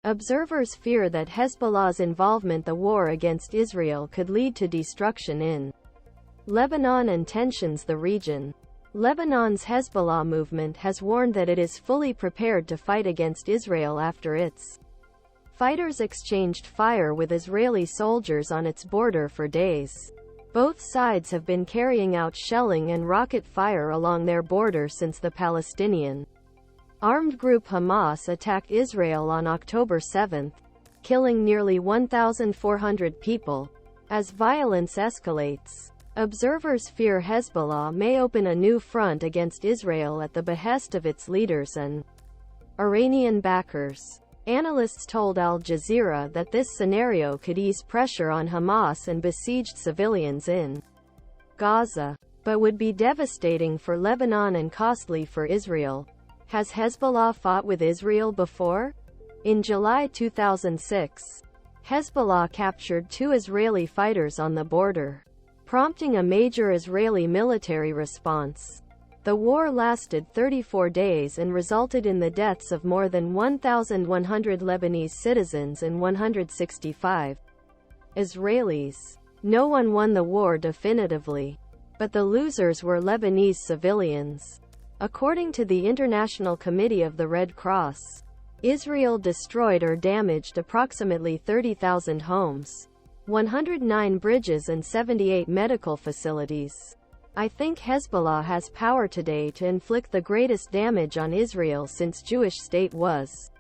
Observers fear that Hezbollah's involvement in the war against Israel could lead to destruction in Lebanon and tensions the region. Lebanon's Hezbollah movement has warned that it is fully prepared to fight against Israel after its fighters exchanged fire with Israeli soldiers on its border for days. Both sides have been carrying out shelling and rocket fire along their border since the Palestinian armed group Hamas attacked Israel on October 7, killing nearly 1,400 people. As violence escalates, observers fear Hezbollah may open a new front against Israel at the behest of its leaders and Iranian backers. Analysts told Al Jazeera that this scenario could ease pressure on Hamas and besieged civilians in Gaza, but would be devastating for Lebanon and costly for Israel. Has Hezbollah fought with Israel before? In July 2006, Hezbollah captured 2 Israeli fighters on the border, prompting a major Israeli military response. The war lasted 34 days and resulted in the deaths of more than 1,100 Lebanese citizens and 165 Israelis. No one won the war definitively, but the losers were Lebanese civilians. According to the International Committee of the Red Cross, Israel destroyed or damaged approximately 30,000 homes, 109 bridges and 78 medical facilities. I think Hezbollah has power today to inflict the greatest damage on Israel since Jewish state was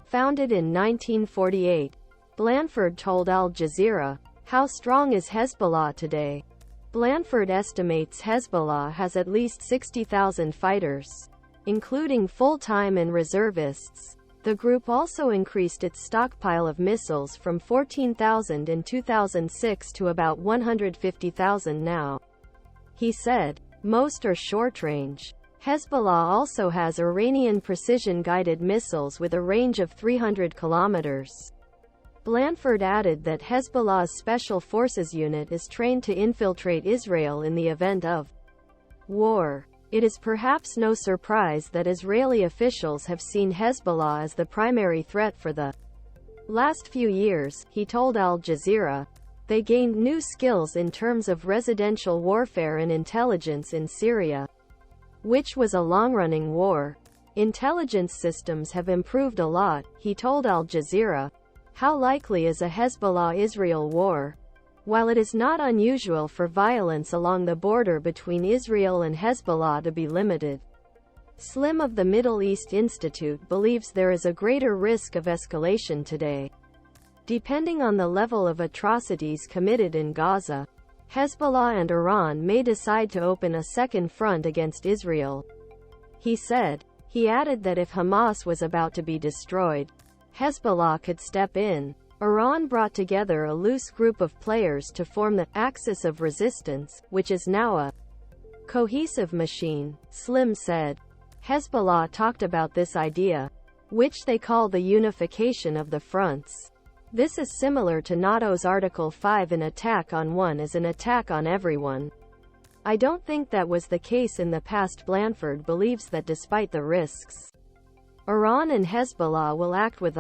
founded in 1948. Blanford told Al Jazeera. How strong is Hezbollah today? Blanford estimates Hezbollah has at least 60,000 fighters, including full-time and reservists. The group also increased its stockpile of missiles from 14,000 in 2006 to about 150,000 now. He said, most are short-range. Hezbollah also has Iranian precision-guided missiles with a range of 300 kilometers. Blanford added that Hezbollah's Special Forces unit is trained to infiltrate Israel in the event of war. It is perhaps no surprise that Israeli officials have seen Hezbollah as the primary threat for the last few years, he told Al Jazeera. They gained new skills in terms of residential warfare and intelligence in Syria, which was a long-running war. Intelligence systems have improved a lot, he told Al Jazeera. How likely is a Hezbollah-Israel war? While it is not unusual for violence along the border between Israel and Hezbollah to be limited, Slim of the Middle East Institute believes there is a greater risk of escalation today. Depending on the level of atrocities committed in Gaza, Hezbollah and Iran may decide to open a second front against Israel, he said. He added that if Hamas was about to be destroyed, Hezbollah could step in. Iran brought together a loose group of players to form the Axis of Resistance, which is now a cohesive machine, Slim said. Hezbollah talked about this idea, which they call the unification of the fronts. This is similar to NATO's Article 5. An attack on one is an attack on everyone. I don't think that was the case in the past. Blanford believes that despite the risks, Iran and Hezbollah will act with